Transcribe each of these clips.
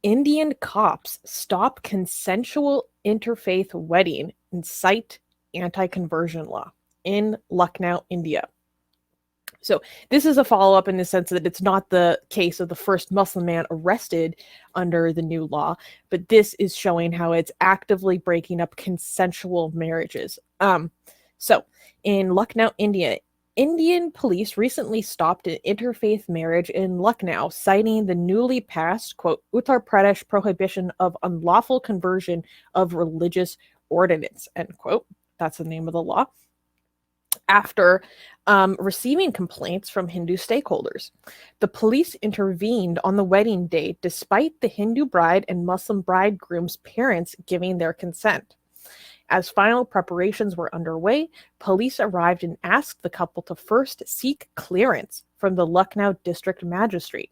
Indian cops stop consensual interfaith wedding and cite anti-conversion law in Lucknow, India. So this is a follow-up in the sense that it's not the case of the first Muslim man arrested under the new law, but this is showing how it's actively breaking up consensual marriages. So in Lucknow, India, Indian police recently stopped an interfaith marriage in Lucknow, citing the newly passed, quote, Uttar Pradesh Prohibition of Unlawful Conversion of Religious Ordinance, end quote. That's the name of the law. After receiving complaints from Hindu stakeholders, the police intervened on the wedding day despite the Hindu bride and Muslim bridegroom's parents giving their consent. As final preparations were underway, police arrived and asked the couple to first seek clearance from the Lucknow District Magistrate.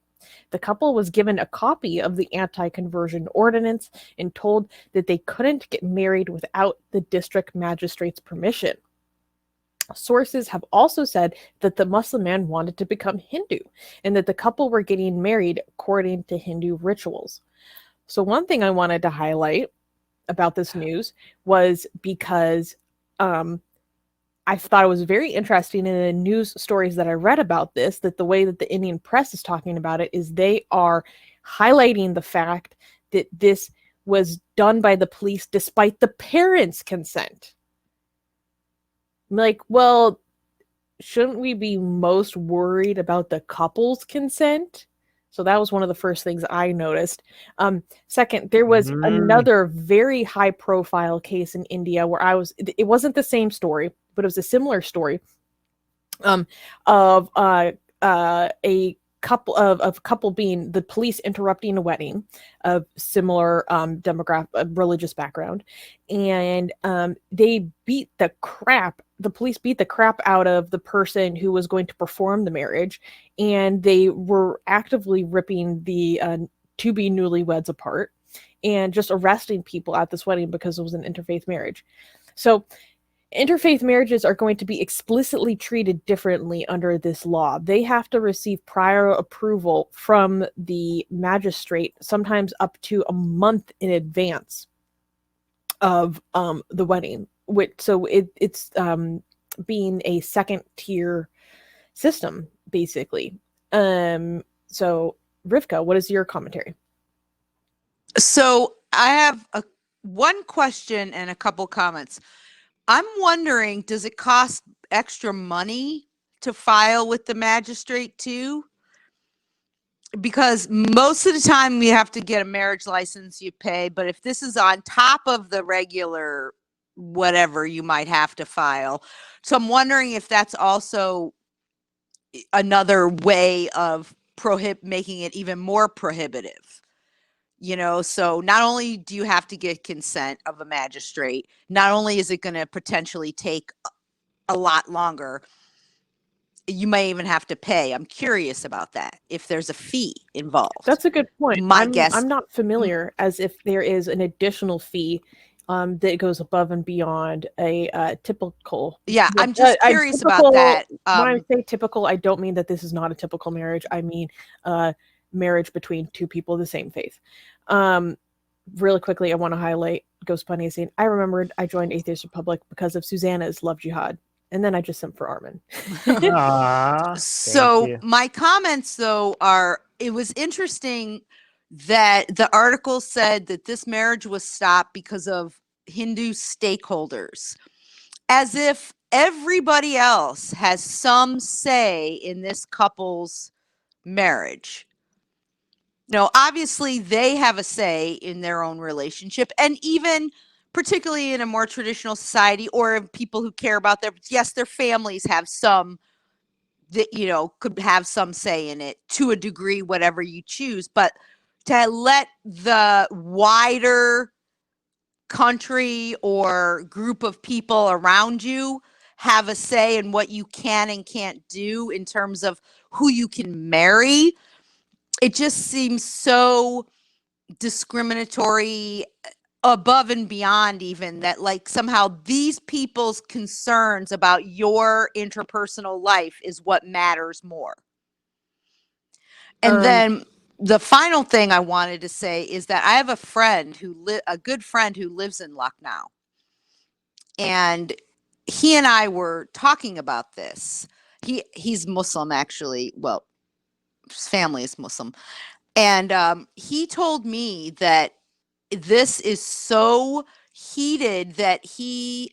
The couple was given a copy of the anti-conversion ordinance and told that they couldn't get married without the district magistrate's permission. Sources have also said that the Muslim man wanted to become Hindu and that the couple were getting married according to Hindu rituals. So one thing I wanted to highlight about this news was because I thought it was very interesting in the news stories that I read about this, that the way that the Indian press is talking about it is they are highlighting the fact that this was done by the police despite the parents' consent. I'm like, well, shouldn't we be most worried about the couple's consent? So that was one of the first things I noticed. Second, there was another very high profile case in India where it wasn't the same story, but it was a similar story of a couple being the police interrupting a wedding of similar religious background, and the police beat the crap out of the person who was going to perform the marriage, and they were actively ripping the to-be newlyweds apart and just arresting people at this wedding because it was an interfaith marriage. So interfaith marriages are going to be explicitly treated differently under this law. They have to receive prior approval from the magistrate, sometimes up to a month in advance of the wedding. So it's being a second tier system, basically. So Rivka, what is your commentary? So I have one question and a couple comments. I'm wondering, does it cost extra money to file with the magistrate too? Because most of the time we have to get a marriage license, you pay, but if this is on top of the regular whatever, you might have to file. So I'm wondering if that's also another way of making it even more prohibitive. So not only do you have to get consent of a magistrate, not only is it going to potentially take a lot longer, you may even have to pay. I'm curious about that, if there's a fee involved. That's a good point. Guess. I'm not familiar as if there is an additional fee that goes above and beyond a typical. Yeah, I'm just curious about that. When I say typical, I don't mean that this is not a typical marriage. I mean marriage between two people of the same faith. Really quickly, I want to highlight Ghost Bunny saying, I remembered I joined Atheist Republic because of Susanna's Love Jihad. And then I just sent for Armin. So my comments, though, are it was interesting that the article said that this marriage was stopped because of Hindu stakeholders, as if everybody else has some say in this couple's marriage. Obviously they have a say in their own relationship, and even particularly in a more traditional society or people who care about their families have some that, could have some say in it to a degree, whatever you choose. But to let the wider country or group of people around you have a say in what you can and can't do in terms of who you can marry, it just seems so discriminatory, above and beyond even that, like, somehow these people's concerns about your interpersonal life is what matters more. And then the final thing I wanted to say is that I have a friend a good friend who lives in Lucknow, and he and I were talking about this. He's Muslim, actually. Well, his family is Muslim, and he told me that this is so heated that he's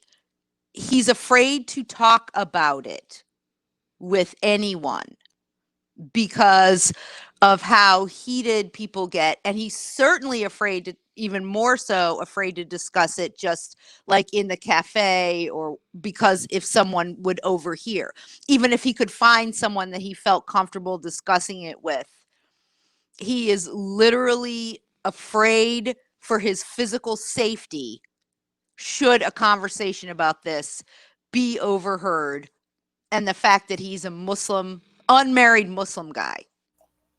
afraid to talk about it with anyone because of how heated people get, and he's certainly afraid to, even more so afraid to discuss it just like in the cafe, or because if someone would overhear, even if he could find someone that he felt comfortable discussing it with, he is literally afraid for his physical safety should a conversation about this be overheard, and the fact that he's a Muslim, unmarried Muslim guy.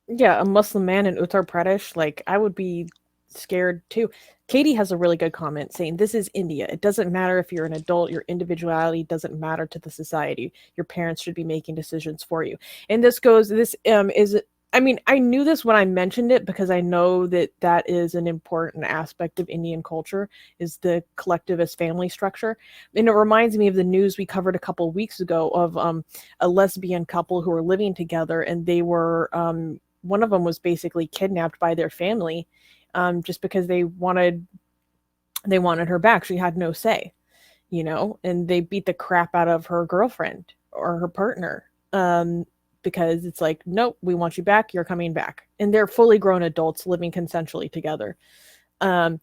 Yeah, a Muslim man in Uttar Pradesh, like, I would be scared too. Katie has a really good comment saying, this is India. It doesn't matter if you're an adult, your individuality doesn't matter to the society. Your parents should be making decisions for you. And this is, I mean, I knew this when I mentioned it because I know that that is an important aspect of Indian culture, is the collectivist family structure. And it reminds me of the news we covered a couple of weeks ago of a lesbian couple who were living together, and they were, one of them was basically kidnapped by their family just because they wanted her back. She had no say, and they beat the crap out of her girlfriend or her partner. Because it's like, nope, we want you back, you're coming back. And they're fully grown adults living consensually together. And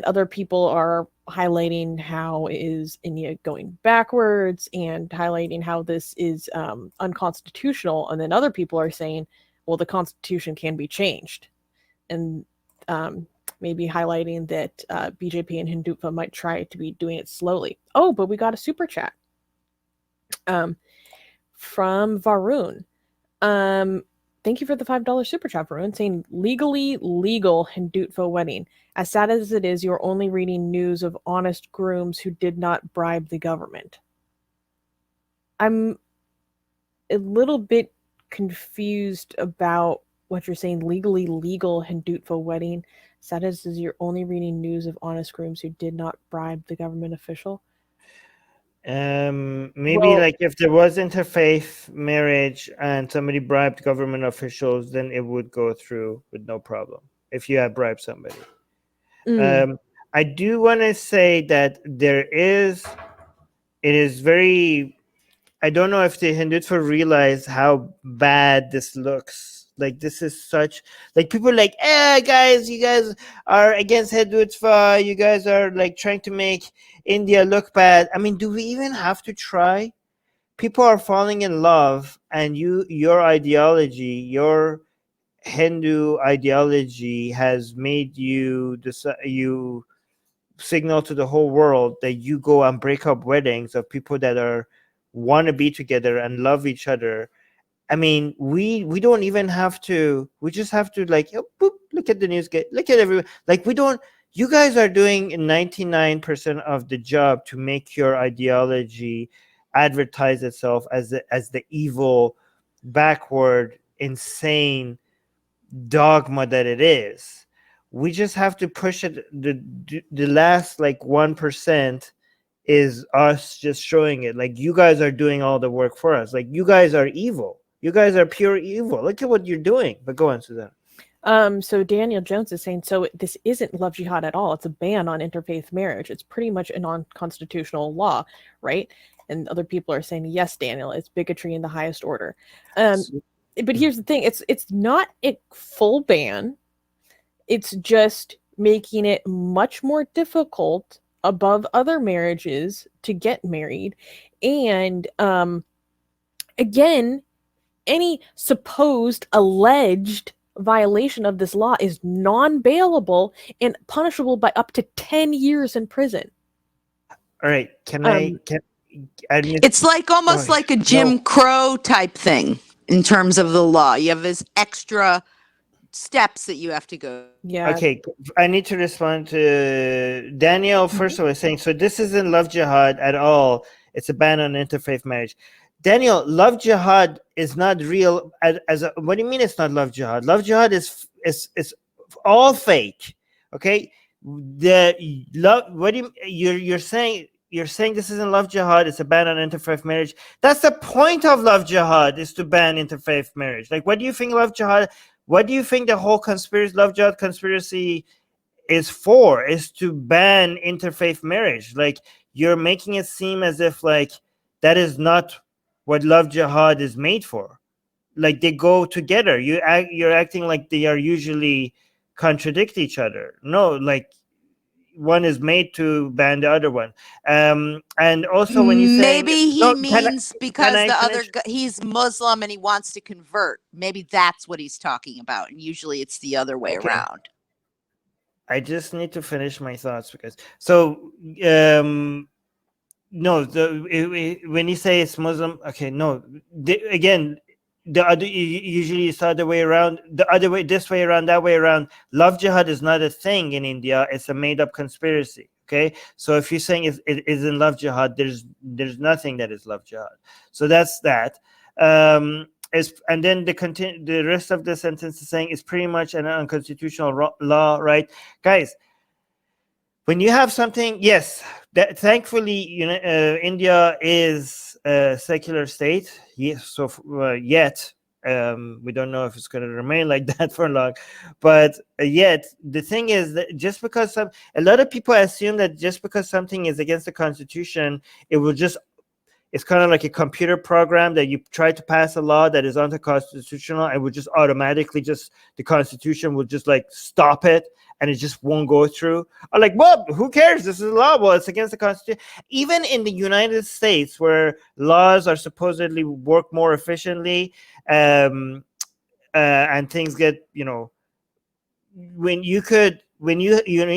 other people are highlighting how is India going backwards and highlighting how this is unconstitutional. And then other people are saying, well, the Constitution can be changed. And maybe highlighting that BJP and Hindutva might try to be doing it slowly. Oh, but we got a super chat. From Varun. Thank you for the $5 super chat, Varun, saying legally legal Hindutva wedding. As sad as it is, you're only reading news of honest grooms who did not bribe the government. I'm a little bit confused about what you're saying, legally legal Hindutva wedding. Sad as it is, you're only reading news of honest grooms who did not bribe the government official. Maybe like if there was interfaith marriage and somebody bribed government officials, then it would go through with no problem if you had bribed somebody. I do want to say that it is very, I don't know if the Hindutva realize how bad this looks. Like, this is such, like, people are like, guys, you guys are against Hindutva. You guys are like trying to make India look bad. I mean, do we even have to try? People are falling in love, and your ideology, your Hindu ideology has made you signal to the whole world that you go and break up weddings of people that want to be together and love each other. I mean, we don't even have to. We just have to, like, boop, look at the news, look at everyone. Like, we don't. You guys are doing 99% of the job to make your ideology advertise itself as the evil, backward, insane dogma that it is. We just have to push it. The last, like, 1% is us just showing it. Like, you guys are doing all the work for us. Like, you guys are evil. You guys are pure evil. Look at what you're doing. But go on, Suzanne. So Daniel Jones is saying, so this isn't love jihad at all. It's a ban on interfaith marriage. It's pretty much a non-constitutional law, right? And other people are saying, yes, Daniel, it's bigotry in the highest order. But here's the thing. It's not a full ban. It's just making it much more difficult above other marriages to get married. And again, any supposed alleged violation of this law is non-bailable and punishable by up to 10 years in prison. All right. It's like almost like a Jim Crow type thing in terms of the law. You have this extra steps that you have to go. Yeah. Okay. I need to respond to Daniel. First of all, saying, so this isn't love jihad at all. It's a ban on interfaith marriage. Daniel, love jihad is not real. What do you mean it's not love jihad? Love jihad is all fake. Okay, the love. What do you're saying? You're saying this isn't love jihad. It's a ban on interfaith marriage. That's the point of love jihad, is to ban interfaith marriage. Like, what do you think love jihad? What do you think the whole love jihad conspiracy is for? Is to ban interfaith marriage. Like, you're making it seem as if like that is not what love jihad is made for. Like, they go together. You're acting like they are usually contradict each other. No, like, one is made to ban the other one. And also, when you say maybe he no, means because I the other finish? he's Muslim and he wants to convert. Maybe that's what he's talking about. And usually it's the other way Okay. around. I just need to finish my thoughts because no, when you say it's Muslim, okay, no, again, the other usually it's the other way around, this way around, that way around. Love jihad is not a thing in India. It's a made-up conspiracy. Okay, so if you're saying it isn't love jihad, there's nothing that is love jihad. So that's that. And then the rest of the sentence is saying it's pretty much an unconstitutional law, right, guys? When you have something, yes, that thankfully, India is a secular state. Yes, so yet we don't know if it's going to remain like that for long, but yet the thing is that just because a lot of people assume that just because something is against the Constitution, it will just. It's kind of like a computer program that you try to pass a law that is unconstitutional, and would just automatically the Constitution will just like stop it, and it just won't go through. Or like, well, who cares? This is a law. Well, it's against the Constitution. Even in the United States, where laws are supposedly work more efficiently, and things get, when you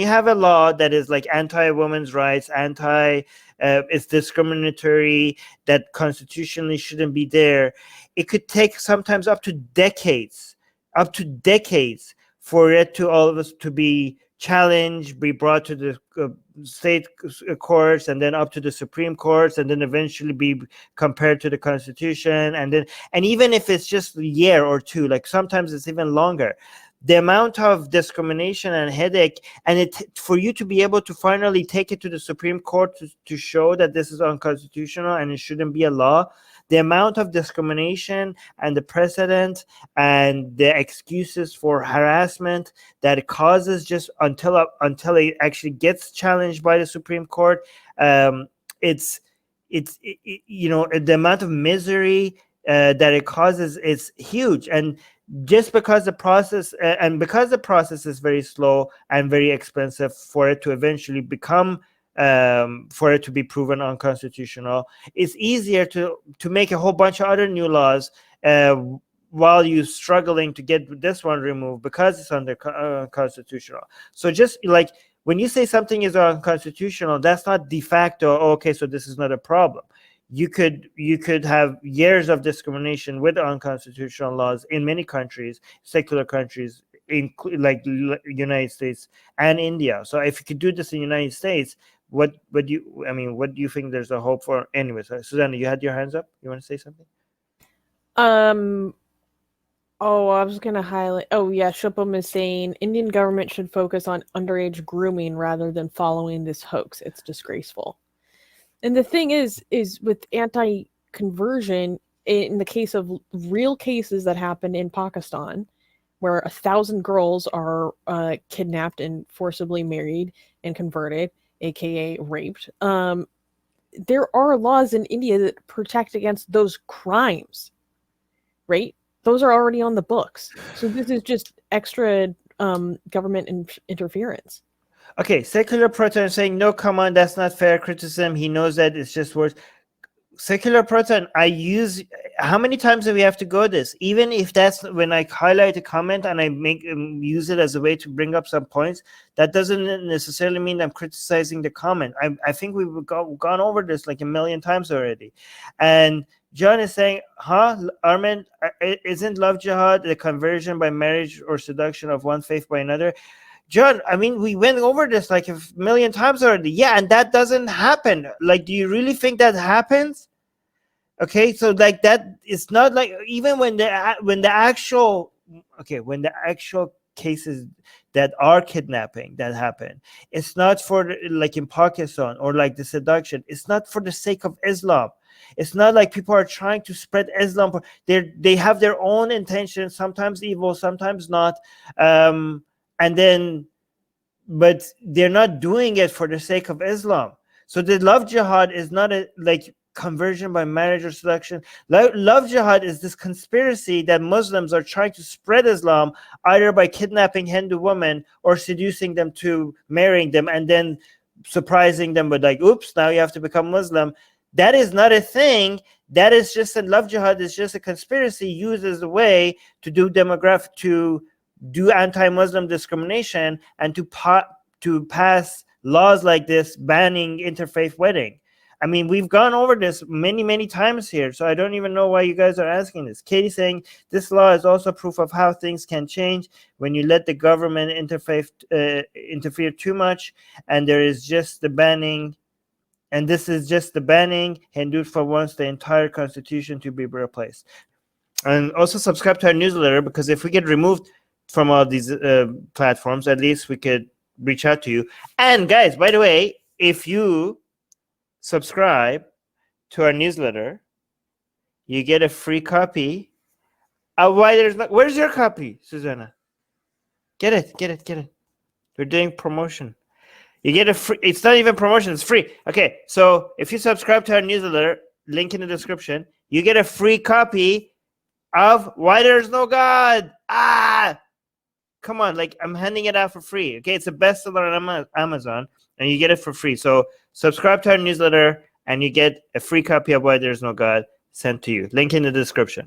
have a law that is like anti-women's rights, it's discriminatory, that constitutionally shouldn't be there, it could take sometimes up to decades for it to all of us to be challenged, be brought to the state courts, and then up to the Supreme Courts, and then eventually be compared to the Constitution, and even if it's just a year or two, like sometimes it's even longer. The amount of discrimination and headache, and for you to be able to finally take it to the Supreme Court to show that this is unconstitutional and it shouldn't be a law, the amount of discrimination and the precedent and the excuses for harassment that it causes just until it actually gets challenged by the Supreme Court, the amount of misery that it causes is huge. And just because the process is very slow and very expensive for it to eventually become for it to be proven unconstitutional, it's easier to make a whole bunch of other new laws while you're struggling to get this one removed because it's unconstitutional. So just like when you say something is unconstitutional, that's not de facto, okay, so this is not a problem. You could have years of discrimination with unconstitutional laws in many countries, secular countries, like United States and India. So if you could do this in the United States, what do you think there's a hope for? Anyways, Susanna, you had your hands up. You want to say something? Oh, I was gonna highlight. Oh yeah, Shupam is saying Indian government should focus on underage grooming rather than following this hoax. It's disgraceful. And the thing is with anti-conversion, in the case of real cases that happen in Pakistan, where 1,000 girls are kidnapped and forcibly married and converted, aka raped, there are laws in India that protect against those crimes, right? Those are already on the books. So this is just extra government interference. Okay, secular Proton saying, no, come on, that's not fair criticism. He knows that it's just words. Secular Proton, how many times do we have to go this? Even if that's when I highlight a comment and I use it as a way to bring up some points, that doesn't necessarily mean I'm criticizing the comment. I think we've gone over this like a million times already. And John is saying, Armin, isn't love jihad the conversion by marriage or seduction of one faith by another? John, we went over this like a million times already. Yeah, and that doesn't happen. Like, do you really think that happens? Okay, so like that, it's not like, even when the actual cases that are kidnapping that happen, it's not for like in Pakistan or like the seduction, it's not for the sake of Islam. It's not like people are trying to spread Islam. They have their own intentions, sometimes evil, sometimes not, and then, but they're not doing it for the sake of Islam. So the love jihad is not a like conversion by marriage or seduction. Love jihad is this conspiracy that Muslims are trying to spread Islam, either by kidnapping Hindu women or seducing them to marrying them, and then surprising them with like, oops, now you have to become Muslim. That is not a thing. That is just a love jihad is just a conspiracy used as a way to do anti-Muslim discrimination and to pass laws like this banning interfaith wedding. I mean, we've gone over this many times here, so I don't even know why you guys are asking this. Katie saying this law is also proof of how things can change when you let the government interfere too much, and there is just the banning. And this is just the banning, Hindu for once the entire constitution to be replaced. And also subscribe to our newsletter, because if we get removed from all these platforms, at least we could reach out to you. And guys, by the way, if you subscribe to our newsletter, you get a free copy. Where's your copy, Susanna? Get it. We're doing promotion. You get a free, it's not even promotion, it's free. Okay, so if you subscribe to our newsletter, link in the description, you get a free copy of Why There's No God. Come on, like I'm handing it out for free. Okay, it's a bestseller on Amazon, and you get it for free. So subscribe to our newsletter, and you get a free copy of Why There's No God sent to you. Link in the description.